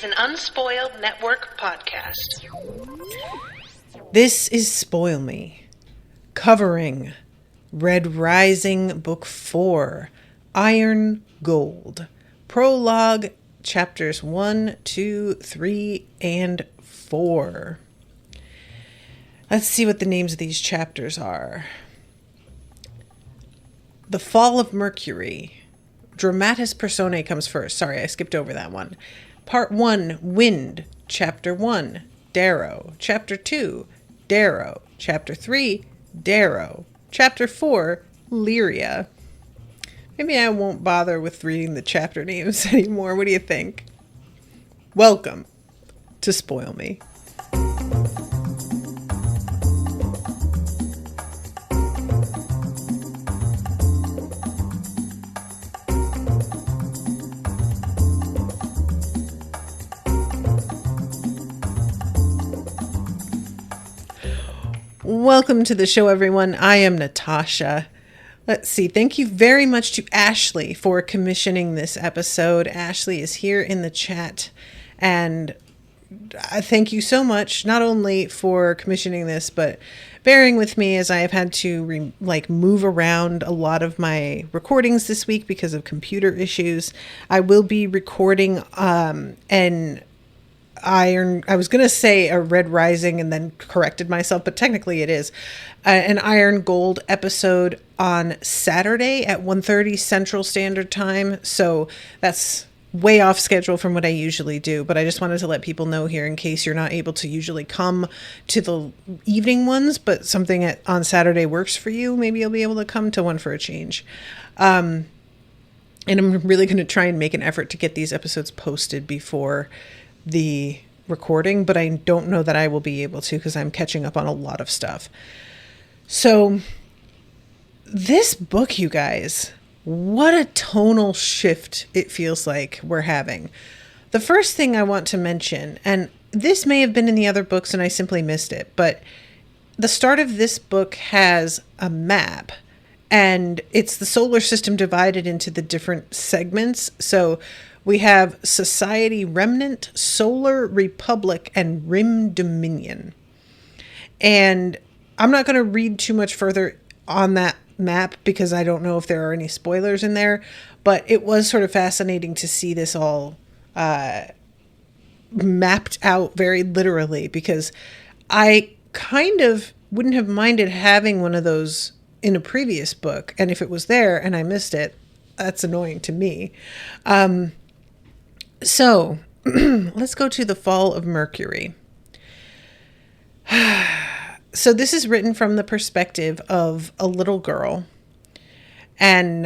an Unspoiled Network podcast. This is Spoil Me, covering Red Rising Book 4, Iron Gold, Prologue, Chapters 1, 2, 3, and 4. Let's see what the names of these chapters are. The Fall of Mercury. Dramatis Personae comes first. Sorry, I skipped over that one. Part 1, Wind. Chapter 1, Darrow. Chapter 2, Darrow. Chapter 3, Darrow. Chapter 4, Lyria. Maybe I won't bother with reading the chapter names anymore. What do you think? Welcome to Spoil Me. Welcome to the show, everyone. I am Natasha. Let's see. Thank you very much to Ashley for commissioning this episode. Ashley is here in the chat, and I thank you so much, not only for commissioning this, but bearing with me as I have had to move around a lot of my recordings this week because of computer issues. I will be recording I was going to say a Red Rising and then corrected myself, but technically it is an Iron Gold episode on Saturday at 1:30 Central Standard Time. So that's way off schedule from what I usually do, but I just wanted to let people know here in case you're not able to usually come to the evening ones, but something on Saturday works for you. Maybe you'll be able to come to one for a change. And I'm really going to try and make an effort to get these episodes posted before the recording, but I don't know that I will be able to because I'm catching up on a lot of stuff. So this book, you guys, what a tonal shift it feels like we're having. The first thing I want to mention, and this may have been in the other books and I simply missed it, but the start of this book has a map, and it's the solar system divided into the different segments. So we have Society Remnant, Solar Republic, and Rim Dominion. And I'm not going to read too much further on that map because I don't know if there are any spoilers in there, but it was sort of fascinating to see this all mapped out very literally, because I kind of wouldn't have minded having one of those in a previous book. And if it was there and I missed it, that's annoying to me. So let's go to the Fall of Mercury. So this is written from the perspective of a little girl, and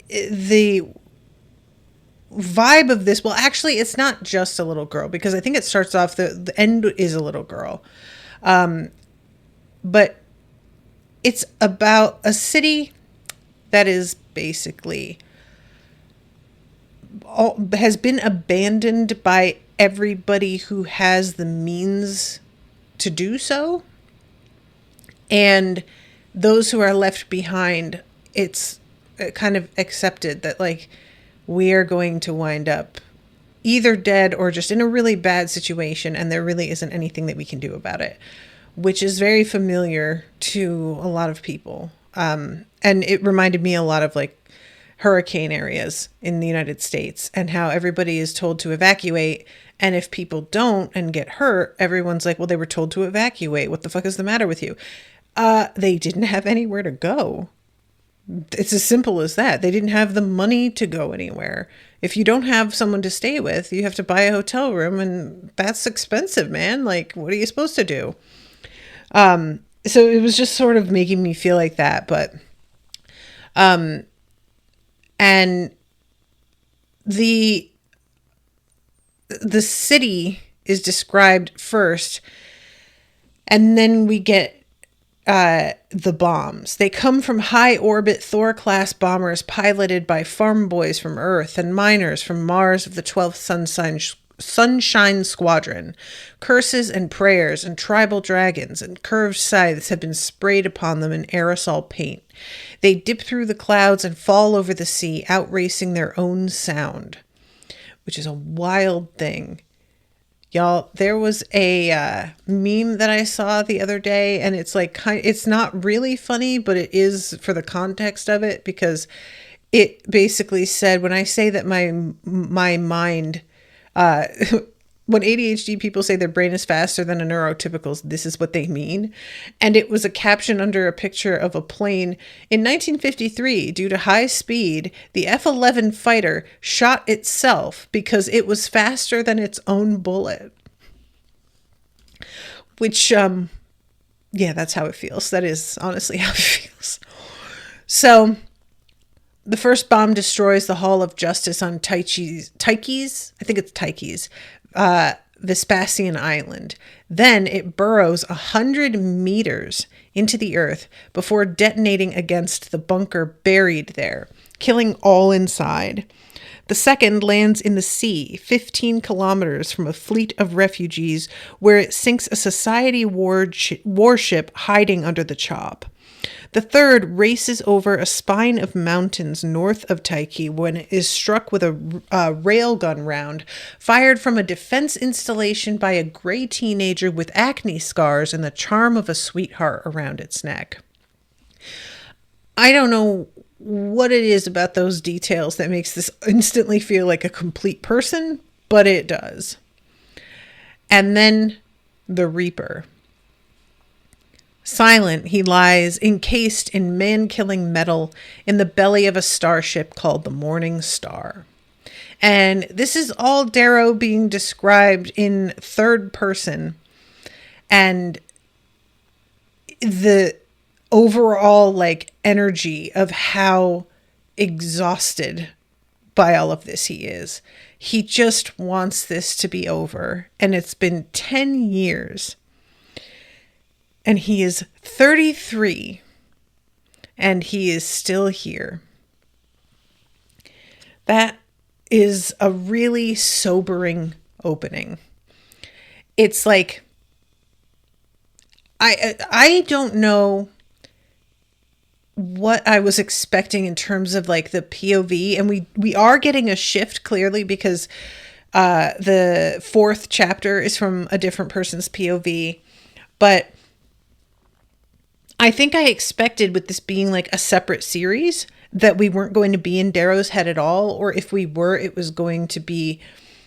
the vibe of this, well, actually, it's not just a little girl, because I think it starts off, the end is a little girl, but it's about a city that is basically has been abandoned by everybody who has the means to do so. And those who are left behind, it's kind of accepted that we are going to wind up either dead or just in a really bad situation, and there really isn't anything that we can do about it, which is very familiar to a lot of people. And it reminded me a lot of hurricane areas in the United States, and how everybody is told to evacuate. And if people don't and get hurt, everyone's like, well, they were told to evacuate. What the fuck is the matter with you? They didn't have anywhere to go. It's as simple as that. They didn't have the money to go anywhere. If you don't have someone to stay with, you have to buy a hotel room, and that's expensive, man. What are you supposed to do? So it was just sort of making me feel like that. But, and the city is described first, and then we get the bombs. They come from high-orbit Thor-class bombers piloted by farm boys from Earth and miners from Mars of the 12th Sunshine Squadron. Curses and prayers and tribal dragons and curved scythes have been sprayed upon them in aerosol paint. They dip through the clouds and fall over the sea, outracing their own sound. which is a wild thing. Y'all, there was a meme that I saw the other day, and it's like, it's not really funny, but it is for the context of it, because it basically said, when I say that my mind, when ADHD people say their brain is faster than a neurotypical's, this is what they mean. And it was a caption under a picture of a plane. In 1953, due to high speed, the F-11 fighter shot itself because it was faster than its own bullet. Which, yeah, that's how it feels. That is honestly how it feels. So, the first bomb destroys the Hall of Justice on Tyche's, I think it's Tyche's, Vespasian Island. Then it burrows 100 meters into the earth before detonating against the bunker buried there, killing all inside. The second lands in the sea, 15 kilometers from a fleet of refugees, where it sinks a Society warship hiding under the chop. The third races over a spine of mountains north of Tyche when it is struck with a railgun round fired from a defense installation by a gray teenager with acne scars and the charm of a sweetheart around its neck. I don't know what it is about those details that makes this instantly feel like a complete person, but it does. And then the Reaper. Silent, he lies encased in man-killing metal in the belly of a starship called the Morning Star. And this is all Darrow being described in third person. And the overall, like, energy of how exhausted by all of this he is. He just wants this to be over. And it's been 10 years. And he is 33, and he is still here. That is a really sobering opening. It's like, I don't know what I was expecting in terms of like the POV, and we are getting a shift clearly because the fourth chapter is from a different person's POV, but I think I expected, with this being like a separate series, that we weren't going to be in Darrow's head at all, or if we were, it was going to be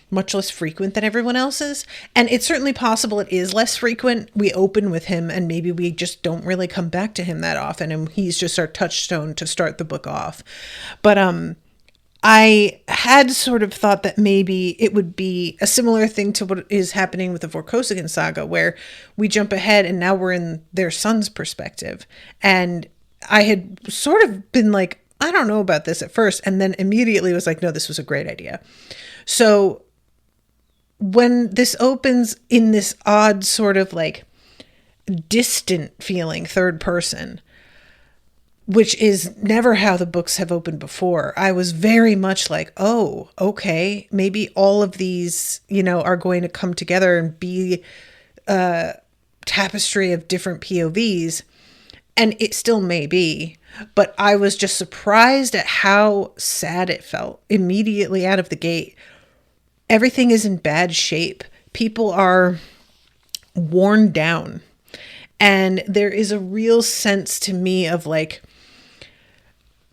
much less frequent than everyone else's. And it's certainly possible it is less frequent. We open with him and maybe we just don't really come back to him that often, and he's just our touchstone to start the book off. But I had sort of thought that maybe it would be a similar thing to what is happening with the Vorkosigan saga, where we jump ahead and now we're in their son's perspective. And I had sort of been like, I don't know about this at first, and then immediately was like, no, this was a great idea. So when this opens in this odd sort of like distant feeling third person, which is never how the books have opened before, I was very much like, oh, okay, maybe all of these, are going to come together and be a tapestry of different POVs. And it still may be, but I was just surprised at how sad it felt immediately out of the gate. Everything is in bad shape. People are worn down. And there is a real sense to me of like,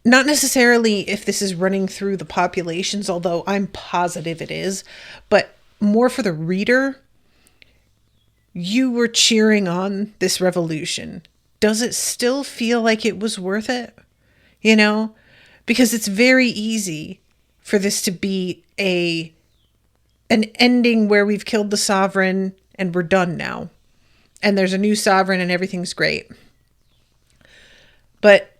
not necessarily if this is running through the populations, although I'm positive it is, but more for the reader. You were cheering on this revolution. Does it still feel like it was worth it? Because it's very easy for this to be an ending where we've killed the sovereign and we're done now. And there's a new sovereign and everything's great. But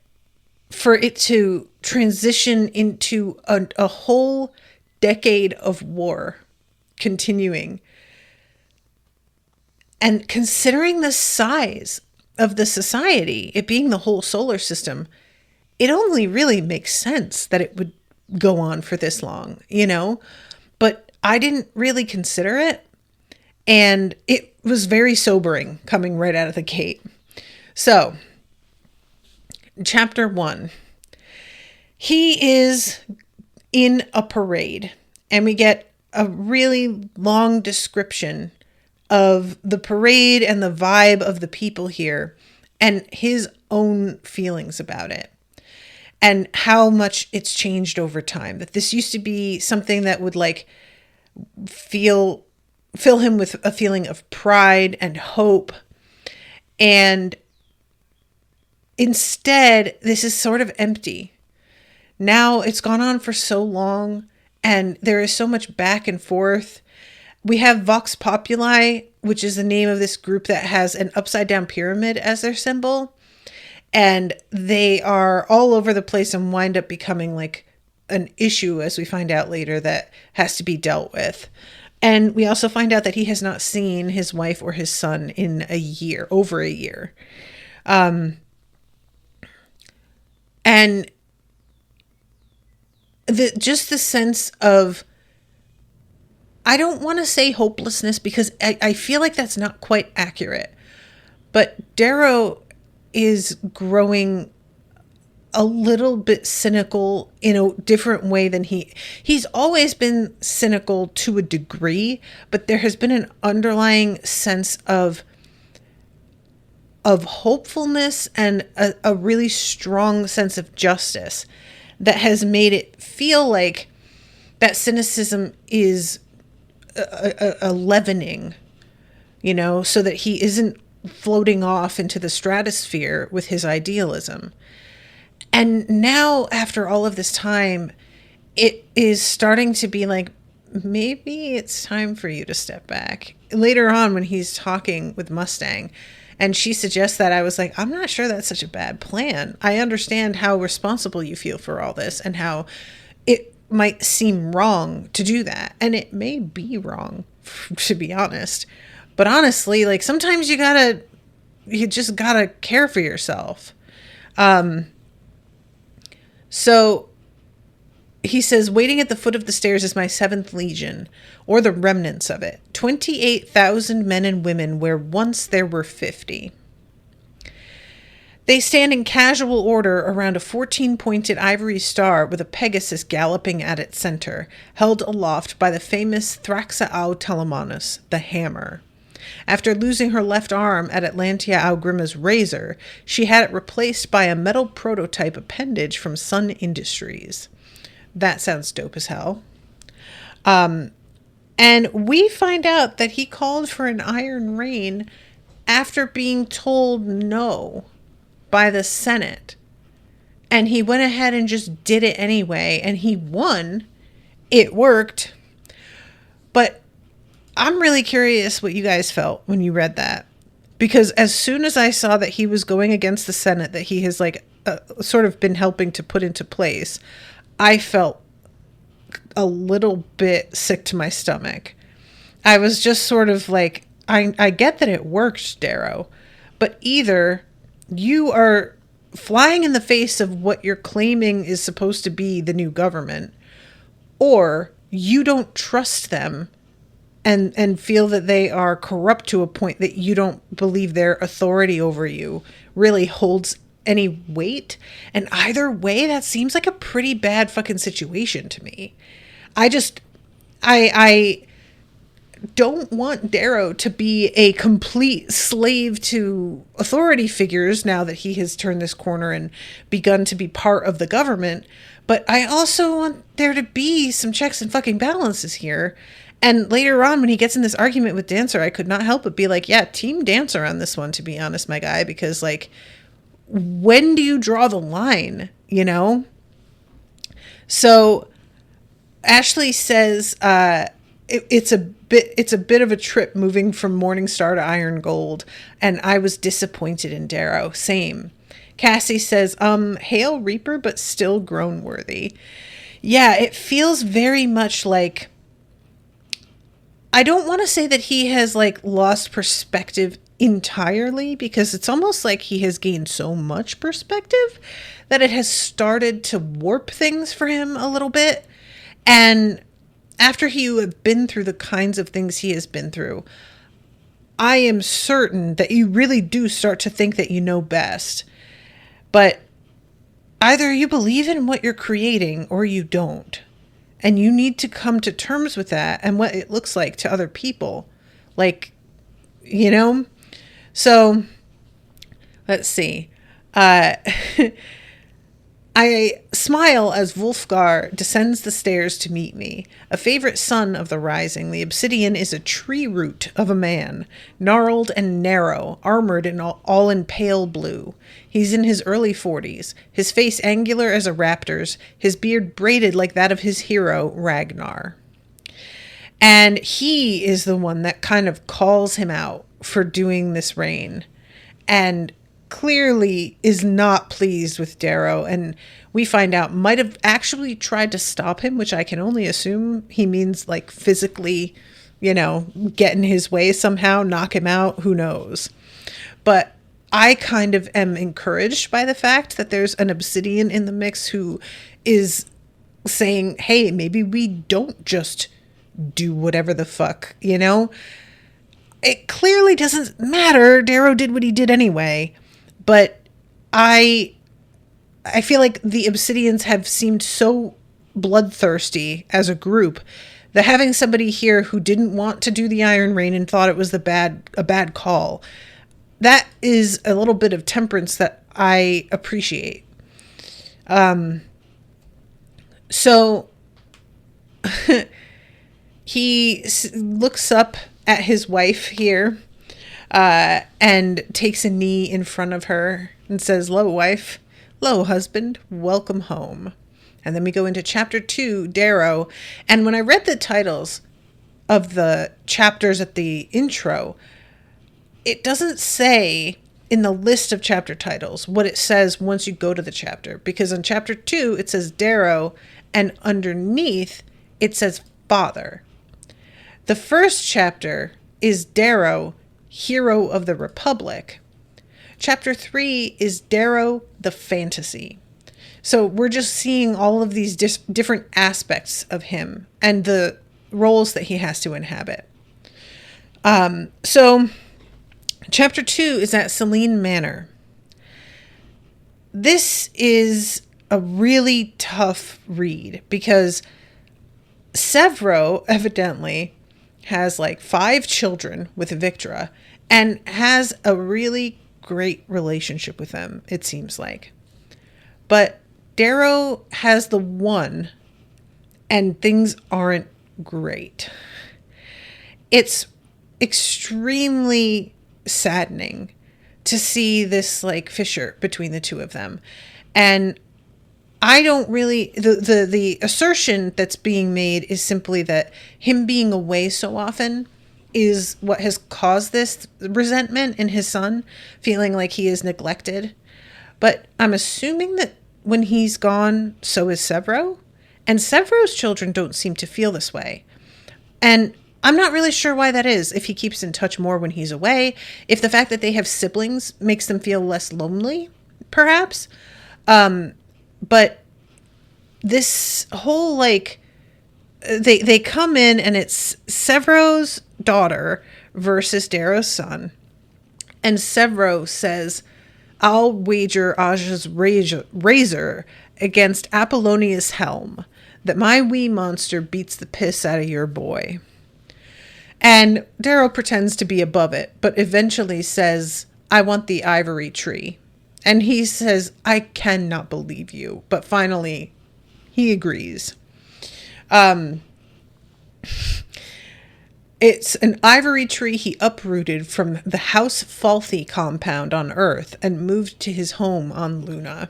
for it to transition into a whole decade of war continuing, and considering the size of the society, it being the whole solar system, it only really makes sense that it would go on for this long, But I didn't really consider it. And it was very sobering coming right out of the gate. So, chapter 1. He is in a parade. And we get a really long description of the parade and the vibe of the people here and his own feelings about it and how much it's changed over time. That this used to be something that would like fill him with a feeling of pride and hope. And instead, this is sort of empty. Now it's gone on for so long and there is so much back and forth. We have Vox Populi, which is the name of this group that has an upside down pyramid as their symbol. And they are all over the place and wind up becoming like an issue, as we find out later, that has to be dealt with. And we also find out that he has not seen his wife or his son in a year, over a year. And just the sense of, I don't want to say hopelessness because I feel like that's not quite accurate. But Darrow is growing a little bit cynical in a different way than he's always been cynical to a degree, but there has been an underlying sense of hopefulness and a really strong sense of justice that has made it feel like that cynicism is a leavening, so that he isn't floating off into the stratosphere with his idealism. And now, after all of this time, it is starting to be like, maybe it's time for you to step back. Later on, when he's talking with Mustang, and she suggests that, I was like, I'm not sure that's such a bad plan. I understand how responsible you feel for all this and how it might seem wrong to do that. And it may be wrong, to be honest. But honestly, like, sometimes you just gotta care for yourself. So he says, waiting at the foot of the stairs is my 7th Legion, or the remnants of it. 28,000 men and women where once there were 50. They stand in casual order around a 14-pointed ivory star with a Pegasus galloping at its center, held aloft by the famous Thraxa au Telemanus, the hammer. After losing her left arm at Atlantia Augrima's razor, she had it replaced by a metal prototype appendage from Sun Industries. That sounds dope as hell. And we find out that he called for an iron reign after being told no by the Senate. And he went ahead and just did it anyway, and he won. It worked. But I'm really curious what you guys felt when you read that. Because as soon as I saw that he was going against the Senate that he has sort of been helping to put into place, I felt a little bit sick to my stomach. I was just sort of like, I get that it worked, Darrow, but either you are flying in the face of what you're claiming is supposed to be the new government, or you don't trust them and feel that they are corrupt to a point that you don't believe their authority over you really holds any weight. And either way, that seems like a pretty bad fucking situation to me. I don't want Darrow to be a complete slave to authority figures now that he has turned this corner and begun to be part of the government. But I also want there to be some checks and fucking balances here. And later on, when he gets in this argument with Dancer, I could not help but be like, yeah, Team Dancer on this one, to be honest, my guy. Because, like, when do you draw the line, So Ashley says it's a bit of a trip moving from Morningstar to Iron Gold, and I was disappointed in Darrow. Same. Cassie says, Hail Reaper, but still grown worthy. Yeah, it feels very much like, I don't want to say that he has lost perspective entirely, because it's almost like he has gained so much perspective that it has started to warp things for him a little bit. And after you have been through the kinds of things he has been through, I am certain that you really do start to think that you know best. But either you believe in what you're creating or you don't. And you need to come to terms with that and what it looks like to other people. Like, you know? So, let's see. I smile as Wulfgar descends the stairs to meet me. A favorite son of the Rising, the obsidian is a tree root of a man, gnarled and narrow, armored in all in pale blue. He's in his early 40s, his face angular as a raptor's, his beard braided like that of his hero, Ragnar. And he is the one that kind of calls him out for doing this reign. And clearly is not pleased with Darrow, and we find out might have actually tried to stop him, which I can only assume he means like physically, get in his way somehow, knock him out, who knows. But I kind of am encouraged by the fact that there's an obsidian in the mix who is saying, hey, maybe we don't just do whatever the fuck, It clearly doesn't matter. Darrow did what he did anyway. But I feel like the Obsidians have seemed so bloodthirsty as a group that having somebody here who didn't want to do the Iron Rain and thought it was a bad call, that is a little bit of temperance that I appreciate. So he looks up at his wife here. And takes a knee in front of her and says, "Lo, wife. Lo, husband. Welcome home." And then we go into chapter 2, Darrow. And when I read the titles of the chapters at the intro, it doesn't say in the list of chapter titles what it says once you go to the chapter. Because in chapter 2, it says Darrow, and underneath, it says Father. The first chapter is Darrow, Hero of the Republic. Chapter 3 is Darrow, the Fantasy. So we're just seeing all of these different aspects of him and the roles that he has to inhabit. So chapter 2 is at Selene Manor. This is a really tough read because Sevro evidently has like 5 children with Victra and has a really great relationship with them, it seems like. But Darrow has the one, and things aren't great. It's extremely saddening to see this like fissure between the two of them. And I don't really, the assertion that's being made is simply that him being away so often is what has caused this resentment in his son, feeling like he is neglected. But I'm assuming that when he's gone, so is Sevro. And Sevro's children don't seem to feel this way. And I'm not really sure why that is, if he keeps in touch more when he's away, if the fact that they have siblings makes them feel less lonely, perhaps. But this whole, like, they come in and it's Sevro's daughter versus Darrow's son. And Sevro says, "I'll wager Aja's razor against Apollonia's helm, that my wee monster beats the piss out of your boy." And Darrow pretends to be above it, but eventually says, "I want the ivory tree." And he says, "I cannot believe you." But finally, he agrees. It's an ivory tree he uprooted from the House Falthy compound on Earth and moved to his home on Luna.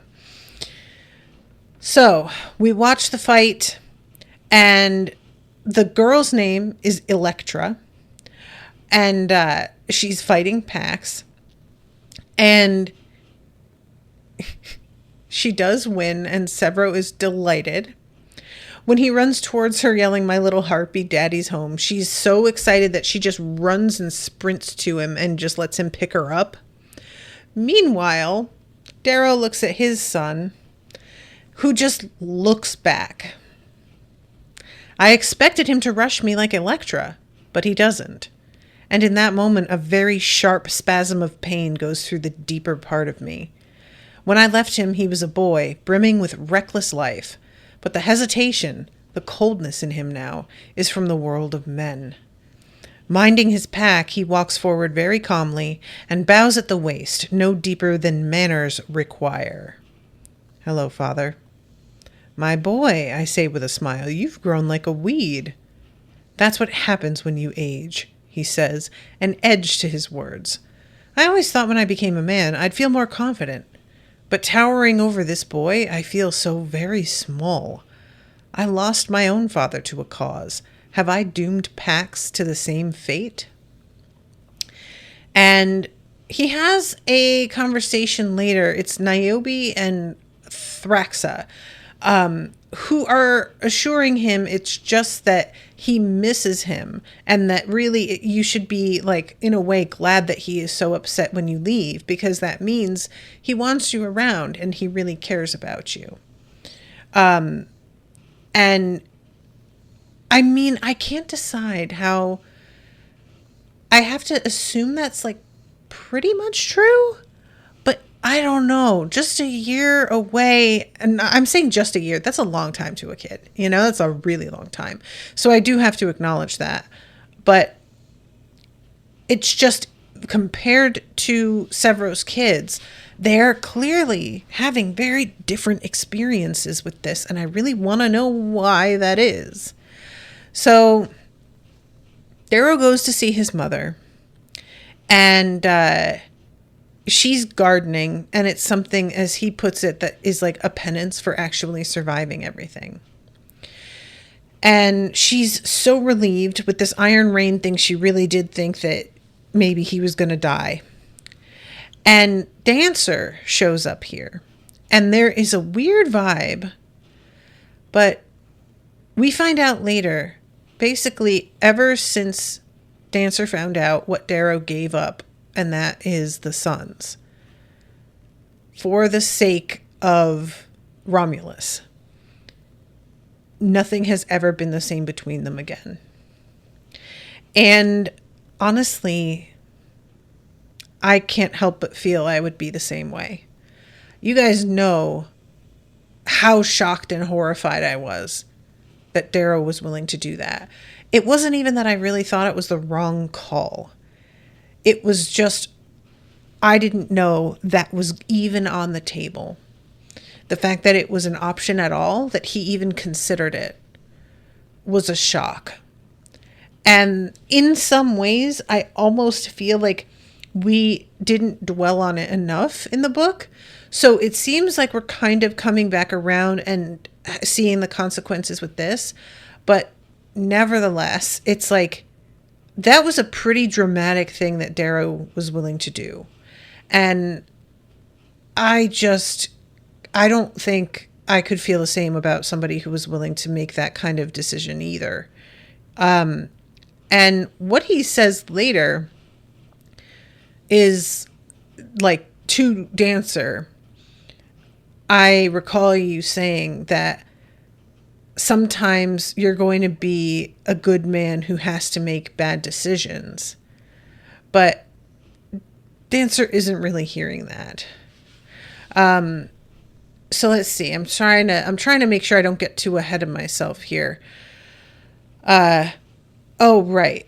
So, we watch the fight, and the girl's name is Electra, and she's fighting Pax, and she does win, and Sevro is delighted. When he runs towards her yelling, "My little heartbeat, daddy's home," she's so excited that she just runs and sprints to him and just lets him pick her up. Meanwhile, Darrow looks at his son, who just looks back. I expected him to rush me like Electra, but he doesn't. And in that moment, a very sharp spasm of pain goes through the deeper part of me. When I left him, he was a boy, brimming with reckless life. But the hesitation, The coldness in him now is from the world of men. Minding his pack, he walks forward very calmly and bows at the waist, no deeper than manners require. Hello, Father. My boy, I say with a smile, you've grown like a weed. That's what happens when you age, he says, an edge to his words. I always thought when I became a man, I'd feel more confident. But towering over this boy, I feel so very small. I lost my own father to a cause. Have I doomed Pax to the same fate? And he has a conversation later. It's Niobe and Thraxa, who are assuring him it's just that he misses him and that really you should be, like, in a way glad that he is so upset when you leave, because that means he wants you around and he really cares about you. And I mean, I can't decide how. I have to assume that's, like, pretty much true, but I don't know. Just a year away, and I'm saying just a year, that's a long time to a kid. You know, that's a really long time. So I do have to acknowledge that. But it's just, compared to Severo's kids, they're clearly having very different experiences with this, and I really want to know why that is. So Darrow goes to see his mother, and she's gardening, and it's something, as he puts it, that is like a penance for actually surviving everything. And she's so relieved with this Iron Rain thing. She really did think that maybe he was going to die. And Dancer shows up here, and there is a weird vibe, but we find out later, basically ever since Dancer found out what Darrow gave up, and that is the sons, for the sake of Romulus, nothing has ever been the same between them again. And honestly, I can't help but feel I would be the same way. You guys know how shocked and horrified I was that Darrow was willing to do that. It wasn't even that I really thought it was the wrong call. It was just, I didn't know that was even on the table. The fact that it was an option at all, that he even considered it, was a shock. And in some ways, I almost feel like we didn't dwell on it enough in the book. So it seems like we're kind of coming back around and seeing the consequences with this. But nevertheless, it's like, that was a pretty dramatic thing that Darrow was willing to do. And I don't think I could feel the same about somebody who was willing to make that kind of decision either. And what he says later is, like, to Dancer, I recall you saying that sometimes you're going to be a good man who has to make bad decisions. But Dancer isn't really hearing that. So let's see. I'm trying to make sure I don't get too ahead of myself here. Oh, right.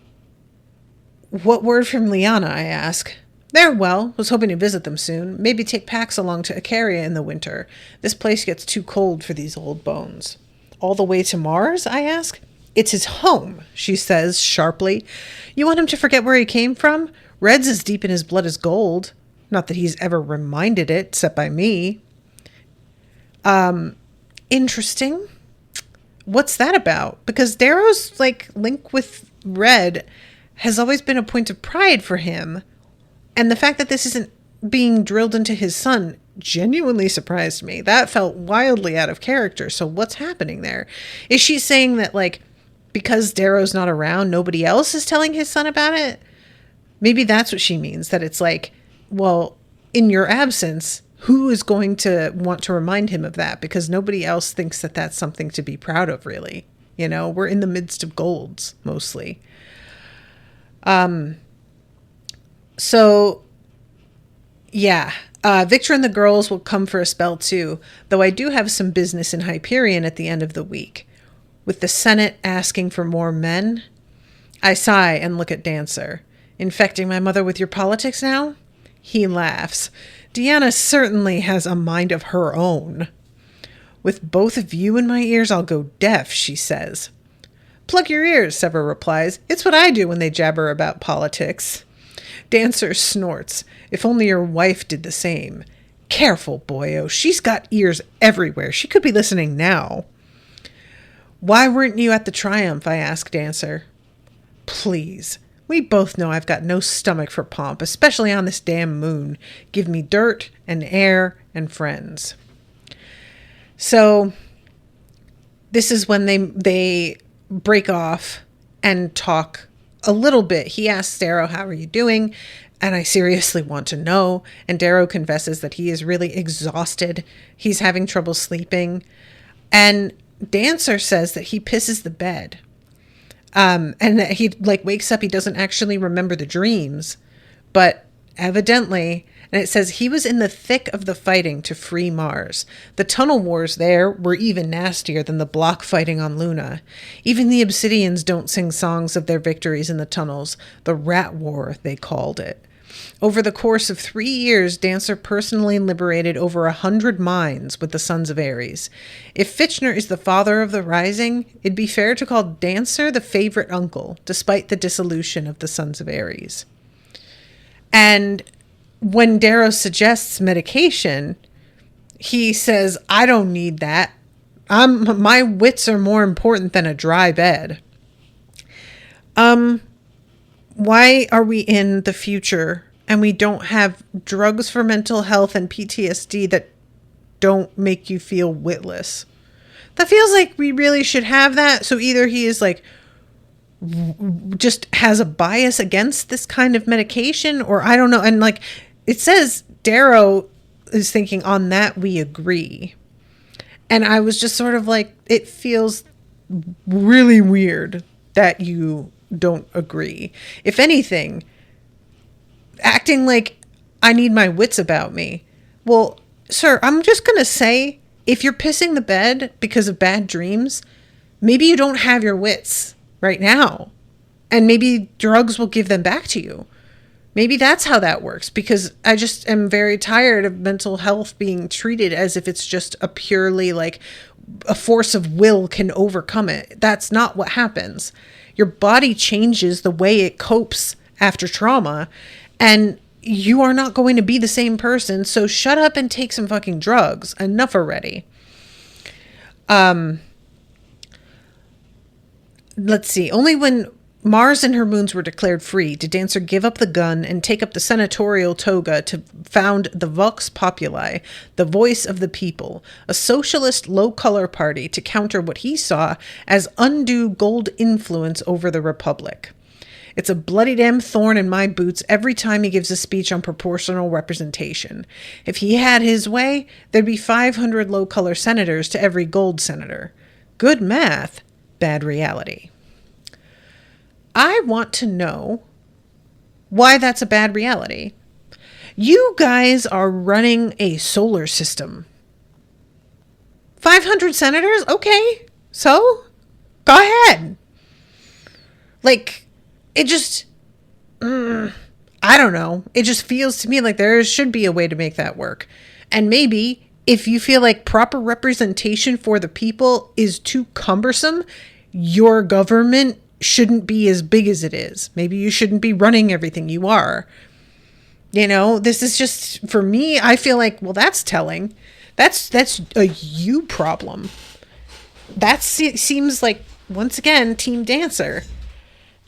What word from Lyanna, I ask. They're well. Was hoping to visit them soon. Maybe take Pax along to Icaria in the winter. This place gets too cold for these old bones. All the way to Mars, I ask. It's his home, she says sharply. You want him to forget where he came from? Red's as deep in his blood as gold. Not that he's ever reminded it, except by me. Interesting. What's that about? Because Darrow's, like, link with Red has always been a point of pride for him. And the fact that this isn't being drilled into his son genuinely surprised me. That felt wildly out of character. So what's happening there? Is she saying that, like, because Darrow's not around, nobody else is telling his son about it? Maybe that's what she means. That it's like, well, in your absence, who is going to want to remind him of that? Because nobody else thinks that that's something to be proud of, really. You know, we're in the midst of golds, mostly. So, yeah. Victor and the girls will come for a spell, too. Though I do have some business in Hyperion at the end of the week. with the Senate asking for more men. I sigh and look at Dancer. Infecting my mother with your politics now? He laughs. Deanna certainly has a mind of her own. With both of you in my ears, I'll go deaf, she says. Plug your ears, Sever replies. It's what I do when they jabber about politics. Dancer snorts. If only your wife did the same. Careful, boyo. She's got ears everywhere. She could be listening now. Why weren't you at the Triumph? I ask Dancer. Please. We both know I've got no stomach for pomp, especially on this damn moon. Give me dirt and air and friends. So this is when they break off and talk a little bit. He asks Darrow, how are you doing? And I seriously want to know. And Darrow confesses that he is really exhausted. He's having trouble sleeping. And Dancer says that he pisses the bed. And that he wakes up. He doesn't actually remember the dreams, but evidently, and it says he was in the thick of the fighting to free Mars. The tunnel wars there were even nastier than the block fighting on Luna. Even the Obsidians don't sing songs of their victories in the tunnels. The Rat War, they called it. Over the course of 3 years, Dancer personally liberated over 100 minds with the Sons of Ares. If Fitchner is the father of the Rising, it'd be fair to call Dancer the favorite uncle, despite the dissolution of the Sons of Ares. And when Darrow suggests medication, he says, I don't need that. My wits are more important than a dry bed. Why are we in the future and we don't have drugs for mental health and PTSD that don't make you feel witless? That feels like we really should have that. So either he is just has a bias against this kind of medication, or I don't know. And it says Darrow is thinking on that we agree. And I was just sort of it feels really weird that you don't agree. If anything, acting like I need my wits about me. Well, sir, I'm just going to say, if you're pissing the bed because of bad dreams, maybe you don't have your wits right now. And maybe drugs will give them back to you. Maybe that's how that works, because I just am very tired of mental health being treated as if it's just a purely a force of will can overcome it. That's not what happens. Your body changes the way it copes after trauma, and you are not going to be the same person. So shut up and take some fucking drugs. Enough already. Let's see. Only when Mars and her moons were declared free did Dancer give up the gun and take up the senatorial toga to found the Vox Populi, the voice of the people, a socialist low-color party to counter what he saw as undue gold influence over the Republic. It's a bloody damn thorn in my boots every time he gives a speech on proportional representation. If he had his way, there'd be 500 low-color senators to every gold senator. Good math, bad reality. I want to know why that's a bad reality. You guys are running a solar system. 500 senators? Okay. So? Go ahead. It just... I don't know. It just feels to me like there should be a way to make that work. And maybe if you feel like proper representation for the people is too cumbersome, your government shouldn't be as big as it is. Maybe you shouldn't be running everything you are. This is just, for me, I feel like, well, that's telling. That's a you problem. That seems like, once again, Team Dancer.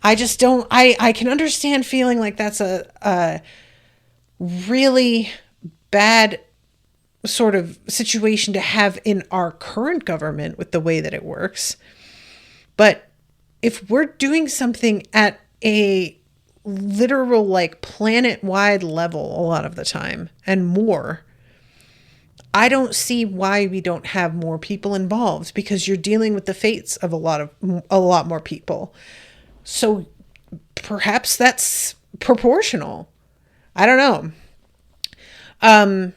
I just don't, I can understand feeling like that's a really bad sort of situation to have in our current government with the way that it works. But if we're doing something at a literal planet-wide level a lot of the time and more, I don't see why we don't have more people involved, because you're dealing with the fates of a lot more people. So perhaps that's proportional. I don't know.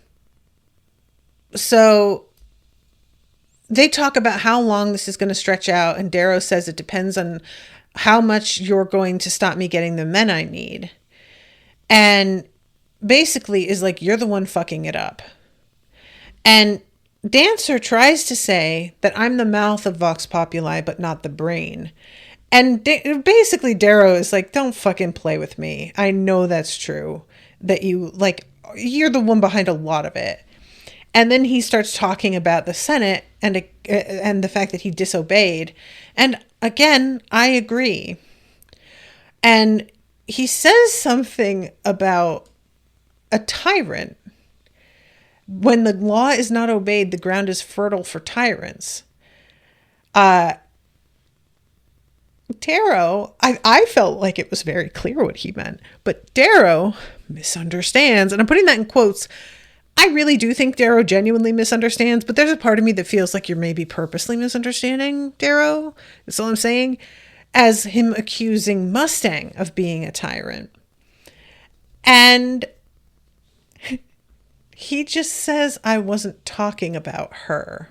So they talk about how long this is going to stretch out. And Darrow says it depends on how much you're going to stop me getting the men I need. And basically is like, you're the one fucking it up. And Dancer tries to say that I'm the mouth of Vox Populi, but not the brain. And basically Darrow is like, don't fucking play with me. I know that's true. That you're the one behind a lot of it. And then he starts talking about the Senate and the fact that he disobeyed. And again, I agree. And he says something about a tyrant. When the law is not obeyed, the ground is fertile for tyrants. Darrow, I felt like it was very clear what he meant, but Darrow misunderstands. And I'm putting that in quotes. I really do think Darrow genuinely misunderstands, but there's a part of me that feels like you're maybe purposely misunderstanding Darrow. That's all I'm saying. As him accusing Mustang of being a tyrant. And he just says, I wasn't talking about her.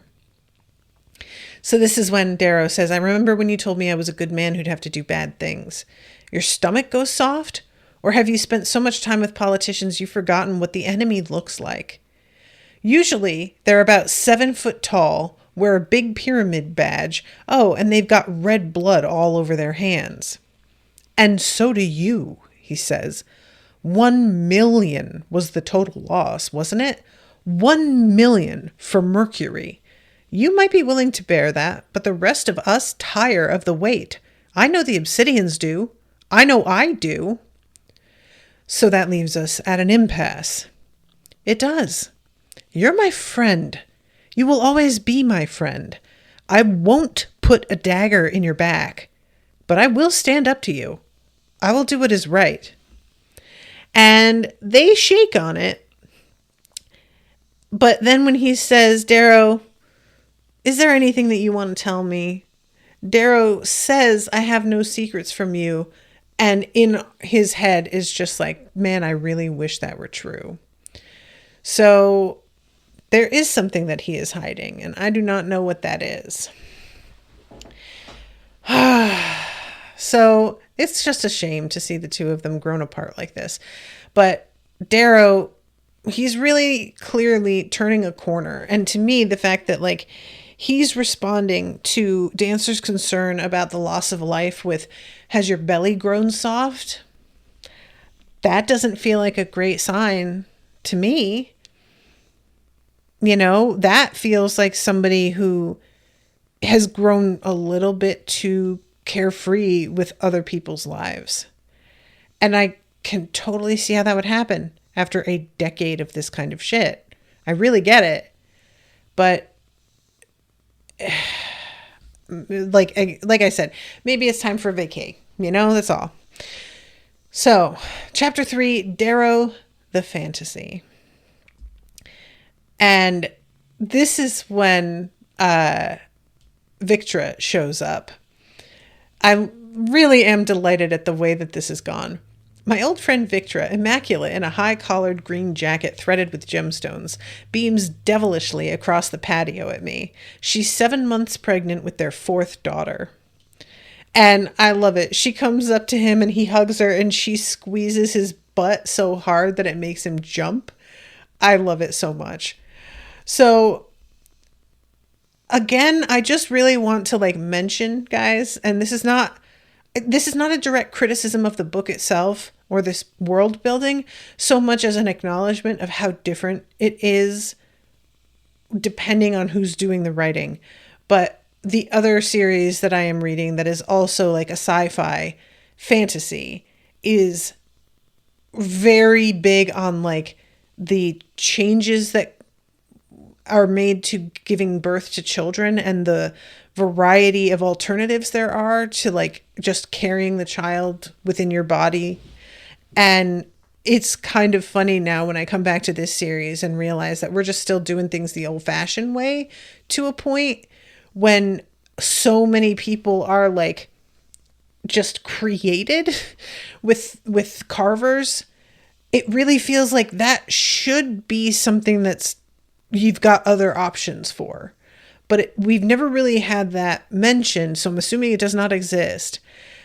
So this is when Darrow says, I remember when you told me I was a good man who'd have to do bad things. Your stomach goes soft? Or have you spent so much time with politicians you've forgotten what the enemy looks like? Usually, they're about 7 foot tall, wear a big pyramid badge. Oh, and they've got red blood all over their hands. And so do you, he says. 1 million was the total loss, wasn't it? 1 million for Mercury. You might be willing to bear that, but the rest of us tire of the weight. I know the Obsidians do. I know I do. So that leaves us at an impasse. It does. You're my friend. You will always be my friend. I won't put a dagger in your back, but I will stand up to you. I will do what is right. And they shake on it. But then when he says, Darrow, is there anything that you want to tell me? Darrow says, I have no secrets from you. And in his head is just like, man, I really wish that were true. So there is something that he is hiding, and I do not know what that is. So it's just a shame to see the two of them grown apart like this. But Darrow, he's really clearly turning a corner. And to me, the fact that like he's responding to Dancer's concern about the loss of life with, has your belly grown soft? That doesn't feel like a great sign to me. You know, that feels like somebody who has grown a little bit too carefree with other people's lives. And I can totally see how that would happen after a decade of this kind of shit. I really get it. But like I said, maybe it's time for a vacay. You know, that's all. So, chapter 3, Darrow the Fantasy. And this is when Victra shows up. I really am delighted at the way that this has gone. My old friend Victra, immaculate in a high-collared green jacket threaded with gemstones, beams devilishly across the patio at me. She's 7 months pregnant with their 4th daughter. And I love it. She comes up to him and he hugs her and she squeezes his butt so hard that it makes him jump. I love it so much. So again, I just really want to like mention, guys, and this is not a direct criticism of the book itself or this world building so much as an acknowledgement of how different it is depending on who's doing the writing. But the other series that I am reading that is also like a sci-fi fantasy is very big on like the changes that are made to giving birth to children and the variety of alternatives there are to like just carrying the child within your body. And it's kind of funny now when I come back to this series and realize that we're just still doing things the old-fashioned way to a point when so many people are like just created with carvers. It really feels like that should be something that's you've got other options for. but we've never really had that mentioned, so I'm assuming it does not exist.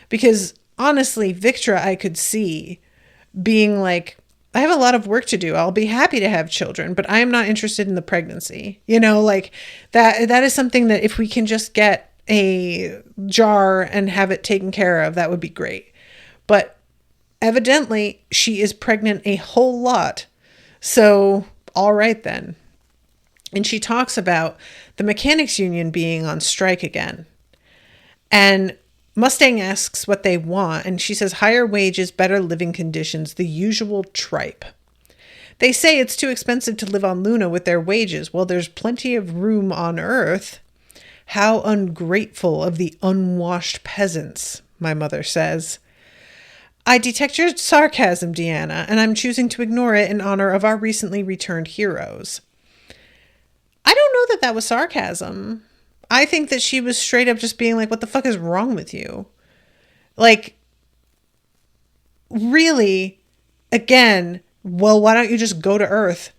Because honestly, Victra, I could see being like, I have a lot of work to do. I'll be happy to have children, but I am not interested in the pregnancy. You know, like that is something that if we can just get a jar and have it taken care of, that would be great. But evidently she is pregnant a whole lot. So, all right then. And she talks about the mechanics union being on strike again. And Mustang asks what they want, and she says higher wages, better living conditions, the usual tripe. They say it's too expensive to live on Luna with their wages. Well, there's plenty of room on Earth. How ungrateful of the unwashed peasants, my mother says. I detect your sarcasm, Deanna, and I'm choosing to ignore it in honor of our recently returned heroes. I don't know that that was sarcasm. I think that she was straight up just being like, what the fuck is wrong with you? Like, really, again, well, why don't you just go to Earth?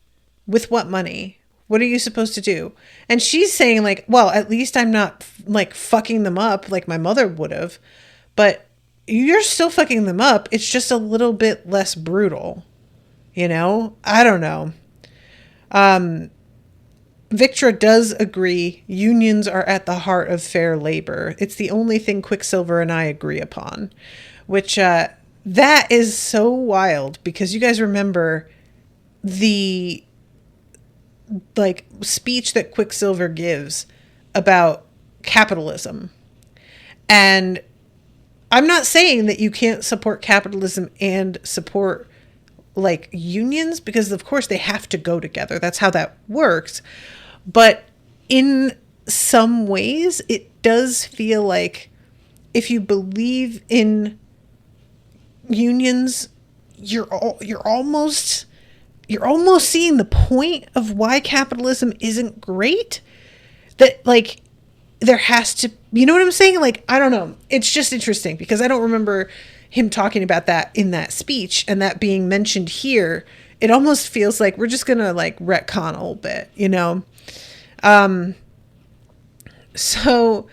With what money? What are you supposed to do? And she's saying like, well, at least I'm not like fucking them up like my mother would have. But you're still fucking them up. It's just a little bit less brutal. You know? I don't know. Victra does agree unions are at the heart of fair labor. It's the only thing Quicksilver and I agree upon, which that is so wild because you guys remember the like speech that Quicksilver gives about capitalism. And I'm not saying that you can't support capitalism and support like unions because of course they have to go together. That's how that works. But in some ways, it does feel like if you believe in unions, you're almost seeing the point of why capitalism isn't great. That like there has to, you know what I'm saying? Like, I don't know. It's just interesting because I don't remember him talking about that in that speech and that being mentioned here. It almost feels like we're just going to like retcon a little bit, you know? So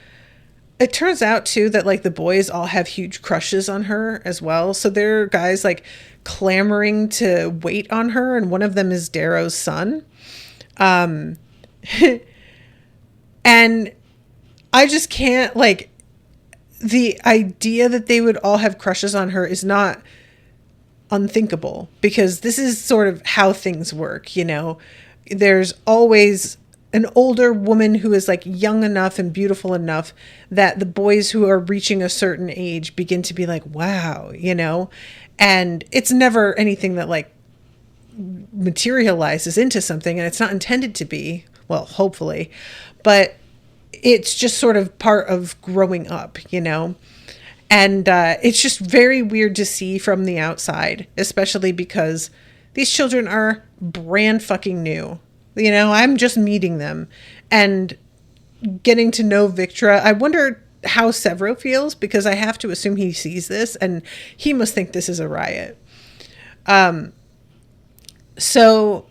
it turns out too that like the boys all have huge crushes on her as well. So there are guys like clamoring to wait on her. And one of them is Darrow's son. And I just can't like the idea that they would all have crushes on her is not unthinkable because this is sort of how things work. You know, there's always an older woman who is like young enough and beautiful enough that the boys who are reaching a certain age begin to be like, wow, you know, and it's never anything that like materializes into something and it's not intended to be, well, hopefully, but it's just sort of part of growing up, you know, and it's just very weird to see from the outside, especially because these children are brand fucking new. You know, I'm just meeting them and getting to know Victra. I wonder how Severo feels because I have to assume he sees this and he must think this is a riot. So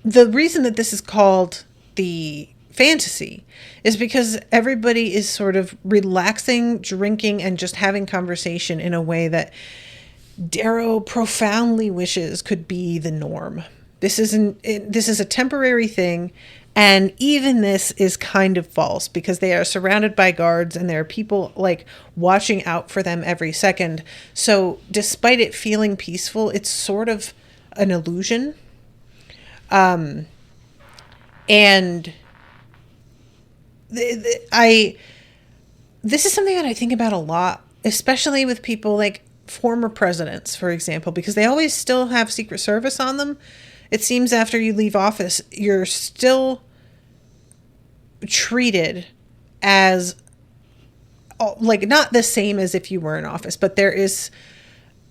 the reason that this is called the fantasy is because everybody is sort of relaxing, drinking, and just having conversation in a way that Darrow profoundly wishes could be the norm. This is a temporary thing, and even this is kind of false because they are surrounded by guards and there are people like watching out for them every second. So despite it feeling peaceful, it's sort of an illusion. And this is something that I think about a lot, especially with people like former presidents, for example, because they always still have Secret Service on them. It seems after you leave office, you're still treated as like not the same as if you were in office, but there is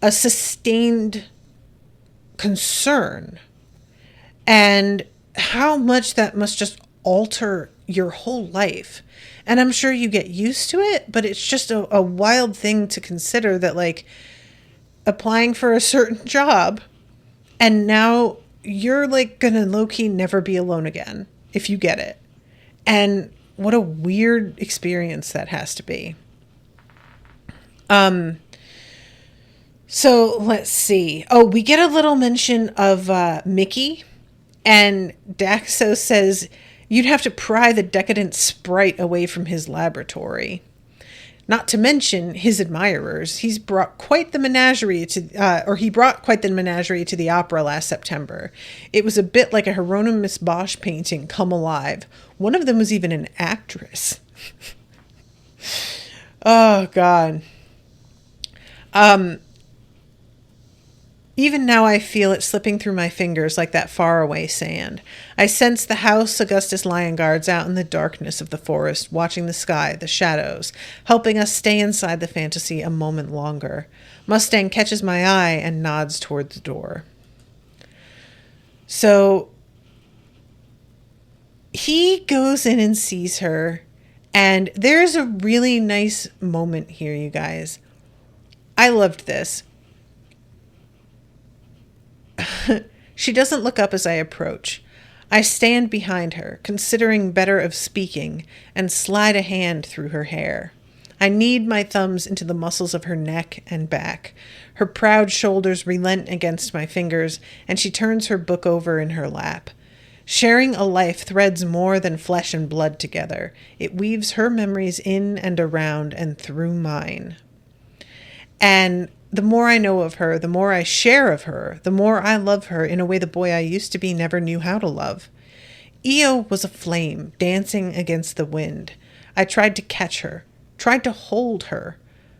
a sustained concern and how much that must just alter your whole life. And I'm sure you get used to it, but it's just a wild thing to consider that like applying for a certain job and now you're like gonna low-key never be alone again if you get it. And what a weird experience that has to be. So let's see. Oh, we get a little mention of Mickey, and Daxo says you'd have to pry the decadent sprite away from his laboratory. Not to mention his admirers. He brought quite the menagerie to the opera last September. It was a bit like a Hieronymus Bosch painting come alive. One of them was even an actress. Oh, God. Even now I feel it slipping through my fingers like that faraway sand. I sense the house Augustus Lion guards out in the darkness of the forest, watching the sky, the shadows, helping us stay inside the fantasy a moment longer. Mustang catches my eye and nods toward the door. So he goes in and sees her, and there's a really nice moment here, you guys. I loved this. She doesn't look up as I approach. I stand behind her, considering better of speaking, and slide a hand through her hair. I knead my thumbs into the muscles of her neck and back. Her proud shoulders relent against my fingers, and she turns her book over in her lap. Sharing a life threads more than flesh and blood together. It weaves her memories in and around and through mine. And the more I know of her, the more I share of her, the more I love her in a way the boy I used to be never knew how to love. Io was a flame dancing against the wind. I tried to catch her, tried to hold her,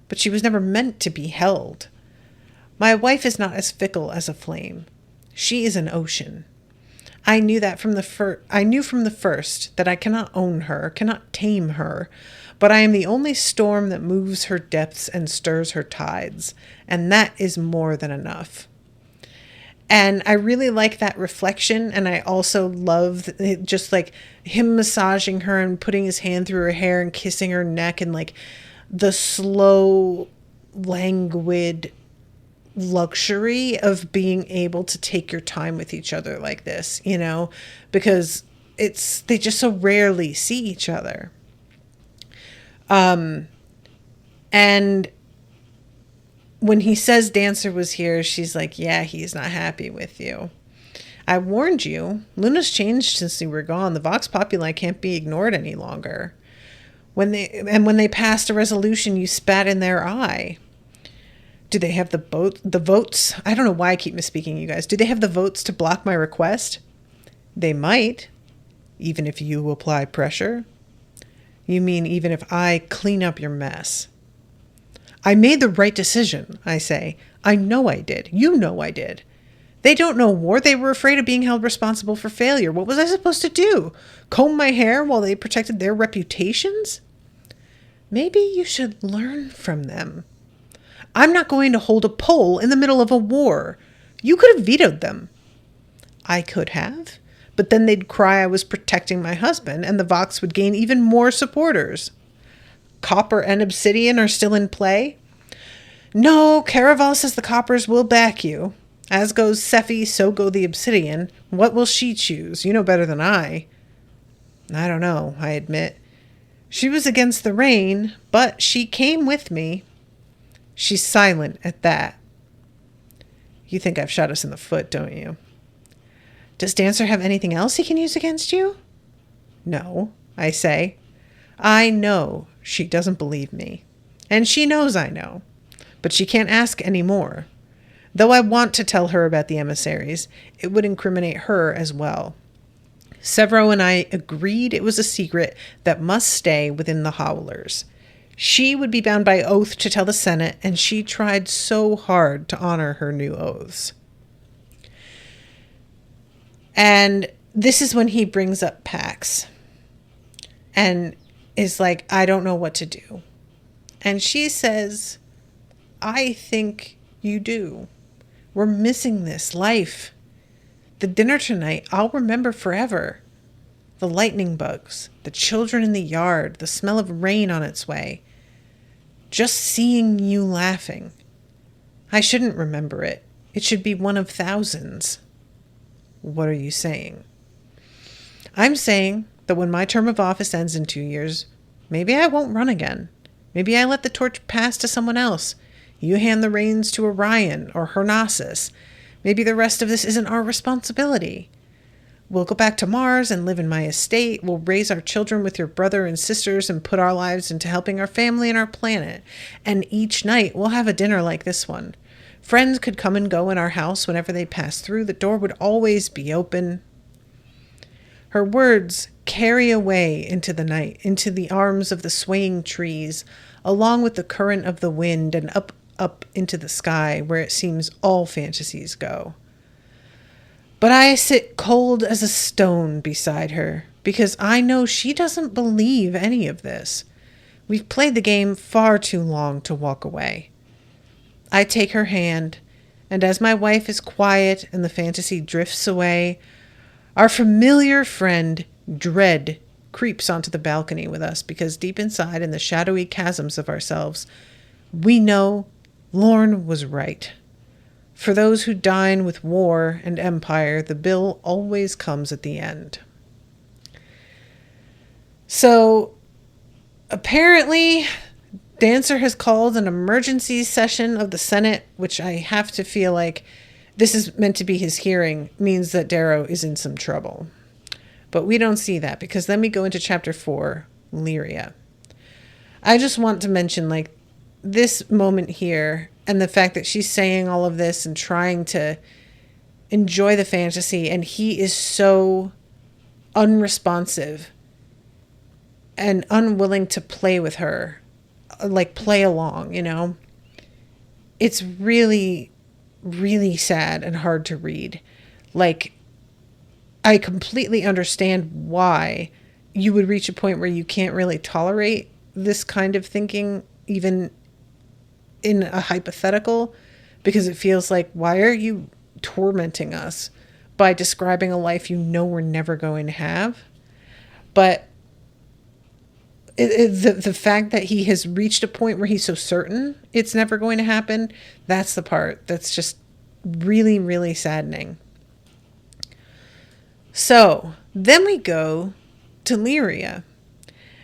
but she was never meant to be held. My wife is not as fickle as a flame. She is an ocean. I knew from the first that I cannot own her, cannot tame her, but I am the only storm that moves her depths and stirs her tides, and that is more than enough. And I really like that reflection, and I also love just like him massaging her and putting his hand through her hair and kissing her neck, and like the slow, languid luxury of being able to take your time with each other like this, you know, because they just so rarely see each other. And when he says Dancer was here, she's like, yeah, he's not happy with you. I warned you. Luna's changed since you were gone. The Vox Populi can't be ignored any longer. When they passed a resolution, you spat in their eye. Do they have the votes? I don't know why I keep misspeaking, you guys. Do they have the votes to block my request? They might, even if you apply pressure. You mean even if I clean up your mess? I made the right decision, I say. I know I did. You know I did. They don't know war. They were afraid of being held responsible for failure. What was I supposed to do? Comb my hair while they protected their reputations? Maybe you should learn from them. I'm not going to hold a poll in the middle of a war. You could have vetoed them. I could have, but then they'd cry I was protecting my husband, and the Vox would gain even more supporters. Copper and Obsidian are still in play? No, Caraval says the Coppers will back you. As goes Sephi, so go the Obsidian. What will she choose? You know better than I. I don't know, I admit. She was against the rain, but she came with me. She's silent at that. You think I've shot us in the foot, don't you? Does Dancer have anything else he can use against you? No, I say. I know she doesn't believe me. And she knows I know. But she can't ask any more. Though I want to tell her about the emissaries, it would incriminate her as well. Severo and I agreed it was a secret that must stay within the Howlers. She would be bound by oath to tell the Senate, and she tried so hard to honor her new oaths. And this is when he brings up Pax and is like, I don't know what to do. And she says, I think you do. We're missing this life. The dinner tonight, I'll remember forever. The lightning bugs, the children in the yard, the smell of rain on its way. Just seeing you laughing. I shouldn't remember it. It should be one of thousands. What are you saying? I'm saying that when my term of office ends in 2 years, maybe I won't run again. Maybe I let the torch pass to someone else. You hand the reins to Orion or Hernasis. Maybe the rest of this isn't our responsibility. We'll go back to Mars and live in my estate. We'll raise our children with your brother and sisters and put our lives into helping our family and our planet. And each night we'll have a dinner like this one. Friends could come and go in our house whenever they pass through. The door would always be open. Her words carry away into the night, into the arms of the swaying trees, along with the current of the wind and up into the sky, where it seems all fantasies go. But I sit cold as a stone beside her, because I know she doesn't believe any of this. We've played the game far too long to walk away. I take her hand, and as my wife is quiet and the fantasy drifts away, our familiar friend, Dread, creeps onto the balcony with us, because deep inside, in the shadowy chasms of ourselves, we know Lorne was right. For those who dine with war and empire, the bill always comes at the end. So, apparently, Dancer has called an emergency session of the Senate, which I have to feel like this is meant to be his hearing, means that Darrow is in some trouble. But we don't see that, because then we go into chapter 4, Lyria. I just want to mention, like, this moment here, and the fact that she's saying all of this and trying to enjoy the fantasy, and he is so unresponsive and unwilling to play with her, like play along, you know? It's really, really sad and hard to read. Like, I completely understand why you would reach a point where you can't really tolerate this kind of thinking, even in a hypothetical, because it feels like, why are you tormenting us by describing a life you know we're never going to have? But the fact that he has reached a point where he's so certain it's never going to happen, that's the part that's just really, really saddening. So then we go to Lyria.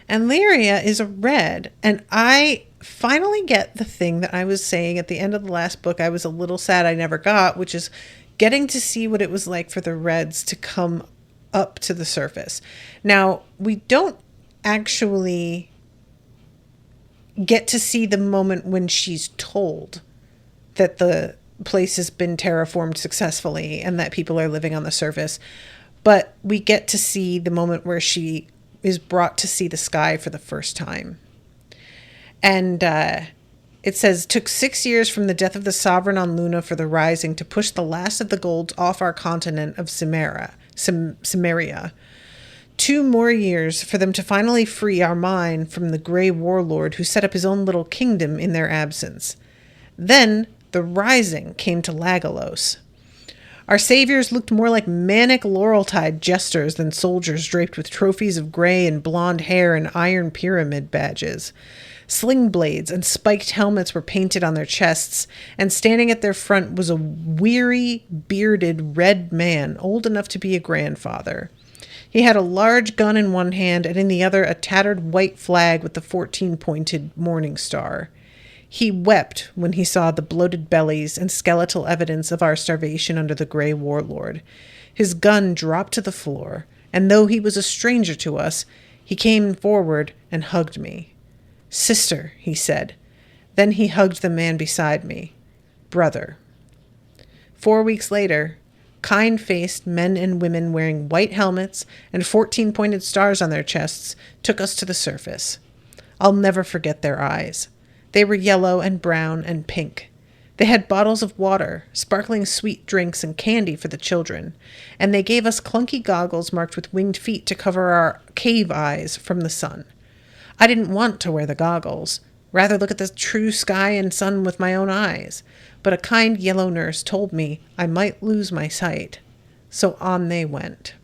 And Lyria is a red, and I finally get the thing that I was saying at the end of the last book I was a little sad I never got, which is getting to see what it was like for the reds to come up to the surface. Now, we don't actually get to see the moment when she's told that the place has been terraformed successfully and that people are living on the surface, but we get to see the moment where she is brought to see the sky for the first time. And it says, took 6 years from the death of the sovereign on Luna for the rising to push the last of the gold off our continent of Cimmeria. 2 more years for them to finally free our mine from the gray warlord who set up his own little kingdom in their absence. Then the rising came to Lagalos. Our saviors looked more like manic laurel-tide jesters than soldiers draped with trophies of gray and blonde hair and iron pyramid badges. Sling blades and spiked helmets were painted on their chests, and standing at their front was a weary, bearded red man, old enough to be a grandfather. He had a large gun in one hand, and in the other a tattered white flag with the 14-pointed morning star. He wept when he saw the bloated bellies and skeletal evidence of our starvation under the gray warlord. His gun dropped to the floor, and though he was a stranger to us, he came forward and hugged me. "Sister," he said. Then he hugged the man beside me. "Brother." 4 weeks later, kind-faced men and women wearing white helmets and 14-pointed stars on their chests took us to the surface. I'll never forget their eyes. They were yellow and brown and pink. They had bottles of water, sparkling sweet drinks, and candy for the children, and they gave us clunky goggles marked with winged feet to cover our cave eyes from the sun. I didn't want to wear the goggles, rather look at the true sky and sun with my own eyes, but a kind yellow nurse told me I might lose my sight, so on they went.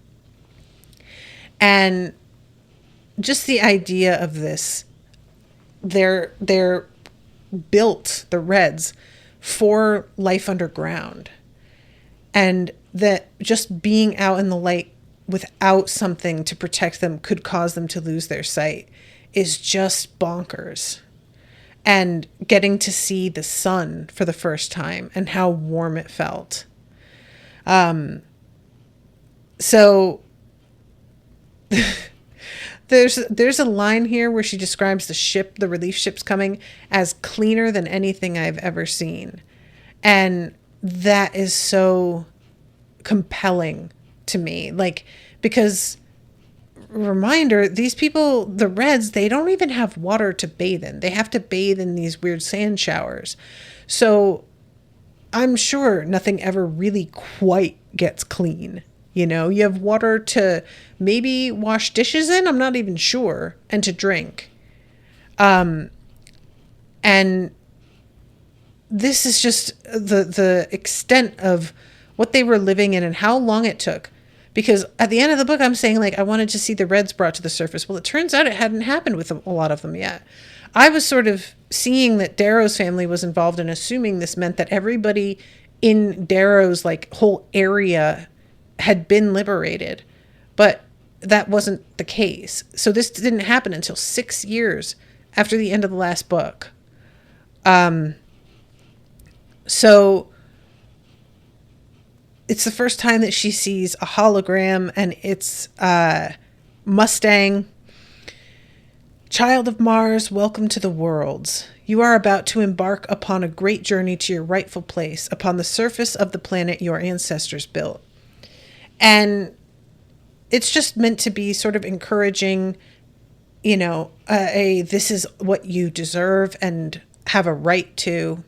And just the idea of this, they're built, the Reds, for life underground. And that just being out in the light without something to protect them could cause them to lose their sight is just bonkers. And getting to see the sun for the first time and how warm it felt. So there's a line here where she describes the ship, the relief ship's coming, as cleaner than anything I've ever seen. And that is so compelling to me. Like, because reminder, these people, the Reds, they don't even have water to bathe in. They have to bathe in these weird sand showers. So I'm sure nothing ever really quite gets clean. You know, you have water to maybe wash dishes in, I'm not even sure, and to drink. And this is just the extent of what they were living in and how long it took. Because at the end of the book, I'm saying, like, I wanted to see the Reds brought to the surface. Well, it turns out it hadn't happened with a lot of them yet. I was sort of seeing that Darrow's family was involved and assuming this meant that everybody in Darrow's, like, whole area had been liberated. But that wasn't the case. So this didn't happen until 6 years after the end of the last book. So it's the first time that she sees a hologram, and it's Mustang. Child of Mars, welcome to the worlds. You are about to embark upon a great journey to your rightful place upon the surface of the planet your ancestors built. And it's just meant to be sort of encouraging, you know, this is what you deserve and have a right to.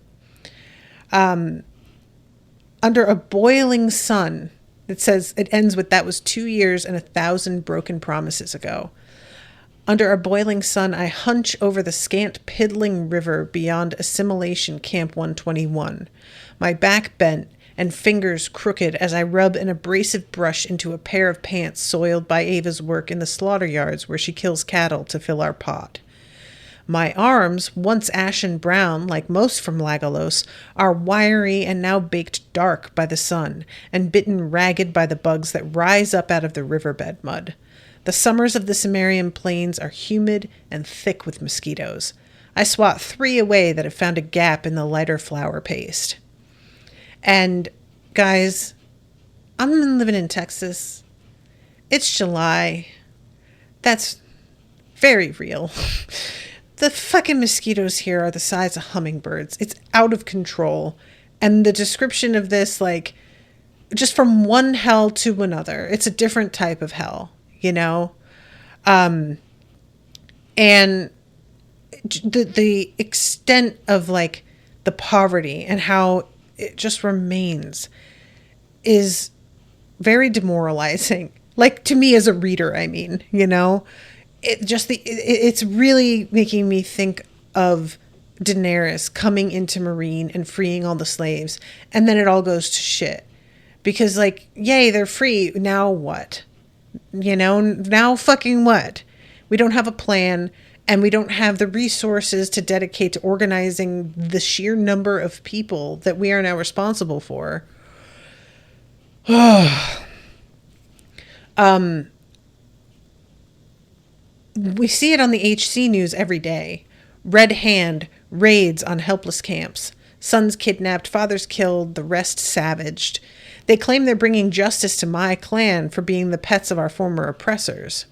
Under a boiling sun, it says, it ends with, that was 2 years and 1,000 broken promises ago. Under a boiling sun, I hunch over the scant piddling river beyond Assimilation Camp 121, my back bent and fingers crooked as I rub an abrasive brush into a pair of pants soiled by Ava's work in the slaughter yards where she kills cattle to fill our pot. My arms, once ashen brown, like most from Lagalos, are wiry and now baked dark by the sun and bitten ragged by the bugs that rise up out of the riverbed mud. The summers of the Cimmerian plains are humid and thick with mosquitoes. I swat 3 away that have found a gap in the lighter flour paste. And, guys, I'm living in Texas. It's July. That's very real. The fucking mosquitoes here are the size of hummingbirds. It's out of control. And the description of this, like, just from one hell to another, it's a different type of hell, you know? And the extent of, like, the poverty and how it just remains is very demoralizing. Like, to me as a reader, I mean, you know? It's really making me think of Daenerys coming into Meereen and freeing all the slaves, and then it all goes to shit. Because, like, yay, they're free. Now what? You know, now fucking what? We don't have a plan, and we don't have the resources to dedicate to organizing the sheer number of people that we are now responsible for. We see it on the HC news every day. Red Hand, raids on helpless camps. Sons kidnapped, fathers killed, the rest savaged. They claim they're bringing justice to my clan for being the pets of our former oppressors.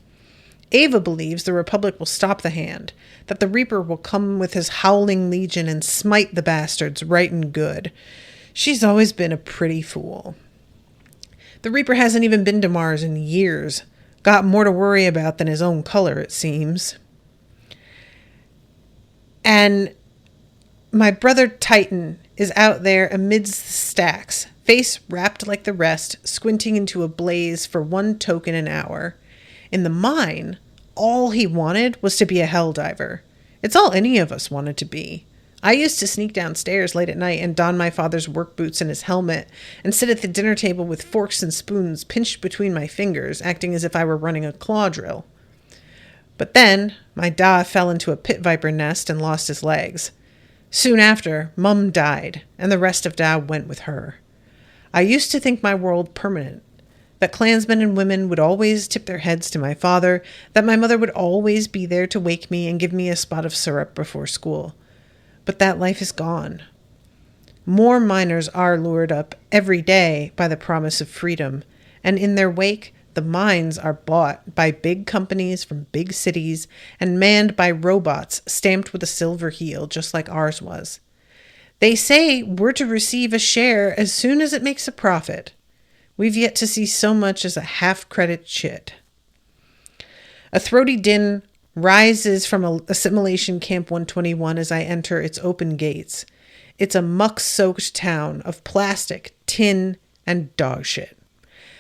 Ava believes the Republic will stop the Hand, that the Reaper will come with his howling legion and smite the bastards right and good. She's always been a pretty fool. The Reaper hasn't even been to Mars in years. Got more to worry about than his own color, it seems. And my brother Titan is out there amidst the stacks, face wrapped like the rest, squinting into a blaze for 1 token an hour. In the mine, all he wanted was to be a helldiver. It's all any of us wanted to be. I used to sneak downstairs late at night and don my father's work boots and his helmet and sit at the dinner table with forks and spoons pinched between my fingers, acting as if I were running a claw drill. But then, my da fell into a pit viper nest and lost his legs. Soon after, Mum died, and the rest of da went with her. I used to think my world permanent. that Klansmen and women would always tip their heads to my father, that my mother would always be there to wake me and give me a spot of syrup before school. But that life is gone. More miners are lured up every day by the promise of freedom, and in their wake, the mines are bought by big companies from big cities and manned by robots stamped with a silver heel, just like ours was. They say we're to receive a share as soon as it makes a profit. We've yet to see so much as a half-credit chit. A throaty din rises from Assimilation Camp 121 as I enter its open gates. It's a muck-soaked town of plastic, tin, and dog shit.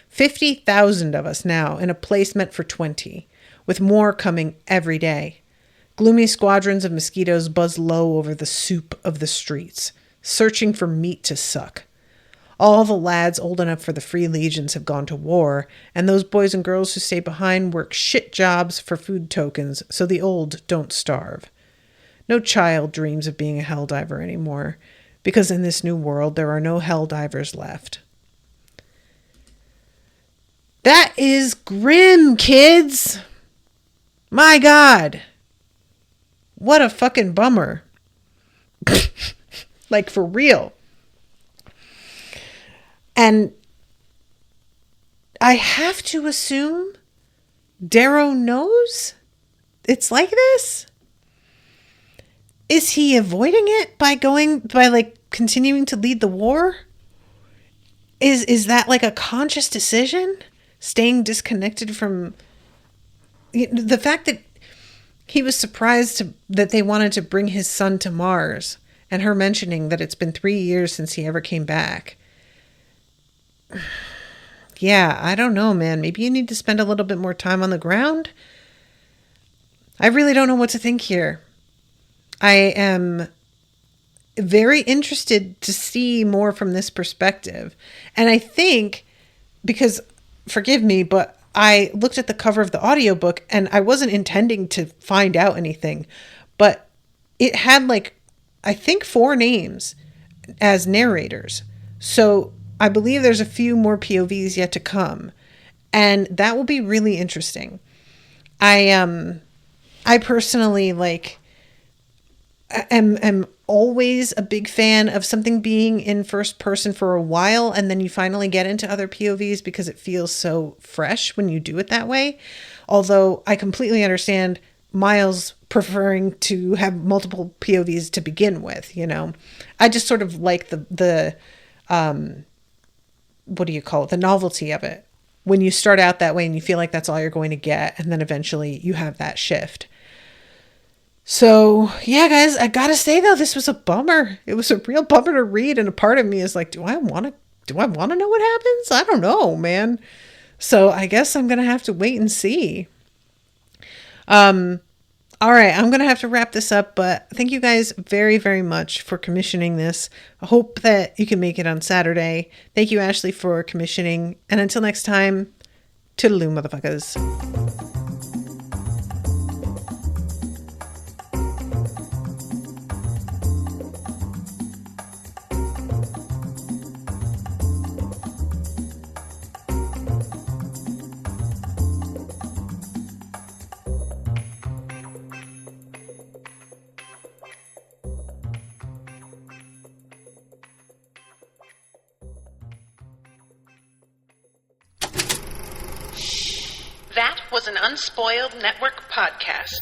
50,000 of us now in a place meant for 20, with more coming every day. Gloomy squadrons of mosquitoes buzz low over the soup of the streets, searching for meat to suck. All the lads old enough for the Free Legions have gone to war, and those boys and girls who stay behind work shit jobs for food tokens so the old don't starve. No child dreams of being a helldiver anymore, because in this new world there are no helldivers left. That is grim, kids! My God! What a fucking bummer. Like, for real. And I have to assume Darrow knows it's like this? Is he avoiding it by continuing to lead the war? Is that like a conscious decision? Staying disconnected from the fact that he was surprised that they wanted to bring his son to Mars, and her mentioning that it's been 3 years since he ever came back. Yeah, I don't know, man. Maybe you need to spend a little bit more time on the ground. I really don't know what to think here. I am very interested to see more from this perspective. And I think, because, forgive me, but I looked at the cover of the audiobook and I wasn't intending to find out anything, but it had I think 4 names as narrators. So I believe there's a few more POVs yet to come, and that will be really interesting. I personally am always a big fan of something being in first person for a while, and then you finally get into other POVs because it feels so fresh when you do it that way. Although I completely understand Miles preferring to have multiple POVs to begin with, I just sort of like the what do you call it? The novelty of it. When you start out that way and you feel like that's all you're going to get, and then eventually you have that shift. So, yeah, guys, I gotta say though, this was a bummer. It was a real bummer to read, and a part of me is like, do I want to know what happens? I don't know, man. So I guess I'm gonna have to wait and see. All right, I'm going to have to wrap this up, but thank you guys very, very much for commissioning this. I hope that you can make it on Saturday. Thank you, Ashley, for commissioning. And until next time, toodaloo, motherfuckers. That was an Unspoiled Network podcast.